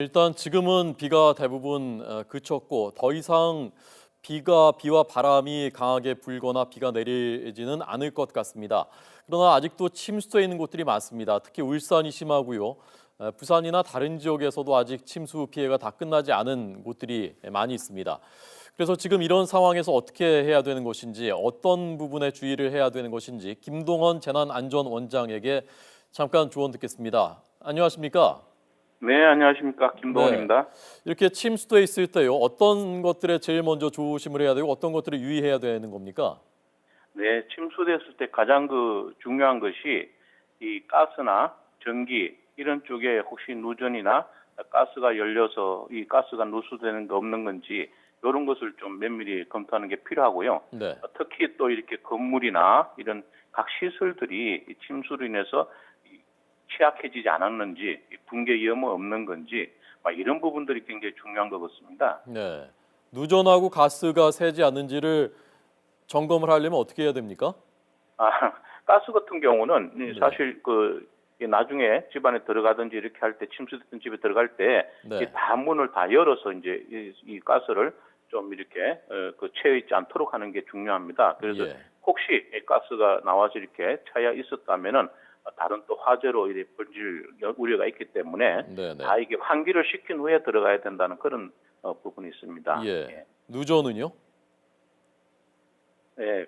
일단 지금은 비가 대부분 그쳤고 더 이상 비와 바람이 강하게 불거나 비가 내리지는 않을 것 같습니다. 그러나 아직도 침수돼 있는 곳들이 많습니다. 특히 울산이 심하고요. 부산이나 다른 지역에서도 아직 침수 피해가 다 끝나지 않은 곳들이 많이 있습니다. 그래서 지금 이런 상황에서 어떻게 해야 되는 것인지, 어떤 부분에 주의를 해야 되는 것인지 김동원 재난안전원장에게 잠깐 조언 듣겠습니다. 안녕하십니까? 네, 안녕하십니까. 네. 김동원입니다. 이렇게 침수돼 있을 때요. 어떤 것들에 제일 먼저 조심을 해야 되고 어떤 것들을 유의해야 되는 겁니까? 네, 침수됐을 때 가장 중요한 것이 이 가스나 전기 이런 쪽에 혹시 누전이나 가스가 열려서 이 가스가 누수되는 거 없는 건지 이런 것을 좀 면밀히 검토하는 게 필요하고요. 네. 특히 또 이렇게 건물이나 이런 각 시설들이 이 침수로 인해서 취약해지지 않았는지, 붕괴 위험은 없는 건지 이런 부분들이 굉장히 중요한 것 같습니다. 네. 누전하고 가스가 새지 않는지를 점검을 하려면 어떻게 해야 됩니까? 아, 가스 같은 경우는 네. 사실 나중에 집안에 들어가든지 이렇게 할 때 침수됐던 집에 들어갈 때 네. 다 문을 다 열어서 이제 이 가스를 좀 이렇게 채여 있지 않도록 하는 게 중요합니다. 그래서 예. 혹시 이 가스가 나와서 이렇게 차여 있었다면은 다른 또 화재로 이렇게 번질 우려가 있기 때문에 네, 네. 다 이게 환기를 시킨 후에 들어가야 된다는 그런 부분이 있습니다. 예. 예. 누전은요? 예,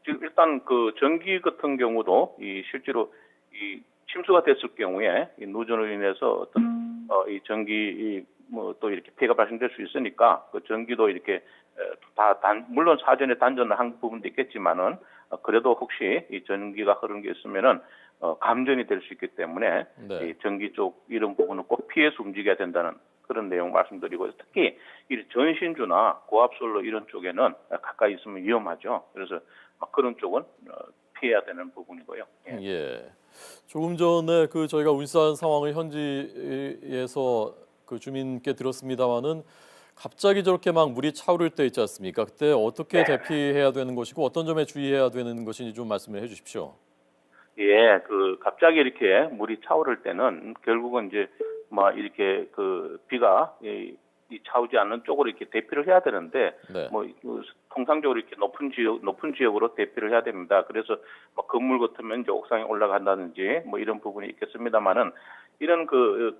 지금 일단 전기 같은 경우도 실제로 이 침수가 됐을 경우에 이 누전으로 인해서 어떤 이 전기 뭐 또 이렇게 피해가 발생될 수 있으니까 그 전기도 이렇게 물론 사전에 단전을 한 부분도 있겠지만은 그래도 혹시 이 전기가 흐르는 게 있으면은 감전이 될 수 있기 때문에 네. 이 전기 쪽 이런 부분은 꼭 피해서 움직여야 된다는 그런 내용 말씀드리고, 특히 이 전신주나 고압솔로 이런 쪽에는 가까이 있으면 위험하죠. 그래서 그런 쪽은 피해야 되는 부분이고요. 예. 예. 조금 전에 저희가 울산 상황을 현지에서 주민께 들었습니다마는 갑자기 저렇게 막 물이 차오를 때 있지 않습니까? 그때 어떻게 대피해야 되는 것이고 어떤 점에 주의해야 되는 것인지 좀 말씀을 해주십시오. 예, 갑자기 이렇게 물이 차오를 때는 결국은 이제 이렇게 비가 이 차오지 않는 쪽으로 이렇게 대피를 해야 되는데 네. 통상적으로 이렇게 높은 지역으로 대피를 해야 됩니다. 그래서 건물 같으면 이제 옥상에 올라간다든지 이런 부분이 있겠습니다만은 이런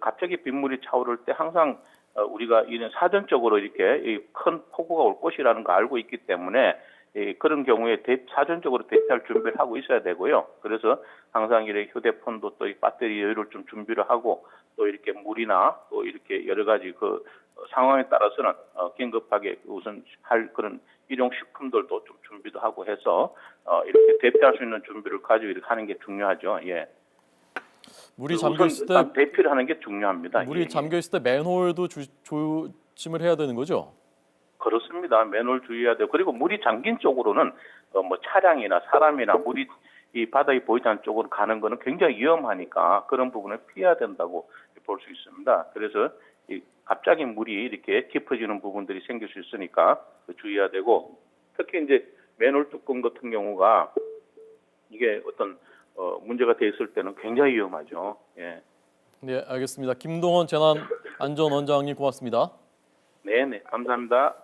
갑자기 빗물이 차오를 때 항상 우리가 이런 사전적으로 이렇게 이 큰 폭우가 올 것이라는 거 알고 있기 때문에 그런 경우에 사전적으로 대피할 준비를 하고 있어야 되고요. 그래서 항상 이렇게 휴대폰도 또 이 배터리 여유를 좀 준비를 하고 또 이렇게 물이나 또 이렇게 여러 가지 상황에 따라서는 긴급하게 우선 할 그런 일용식품들도 좀 준비도 하고 해서 이렇게 대피할 수 있는 준비를 가지고 이렇게 하는 게 중요하죠. 예. 물이 잠겨 있을 때 우선 대피를 하는 게 중요합니다. 물이 예. 잠겨 있을 때 맨홀도 조심을 해야 되는 거죠? 그렇습니다. 맨홀 주의해야 돼요. 그리고 물이 잠긴 쪽으로는 차량이나 사람이나 물이 이 바닥이 보이지 않는 쪽으로 가는 거는 굉장히 위험하니까 그런 부분을 피해야 된다고 볼 수 있습니다. 그래서 갑자기 물이 이렇게 깊어지는 부분들이 생길 수 있으니까 주의해야 되고, 특히 이제 맨홀 뚜껑 같은 경우가 이게 어떤 문제가 돼 있을 때는 굉장히 위험하죠. 예. 네, 알겠습니다. 김동원 재난안전원장님 고맙습니다. 네, 감사합니다.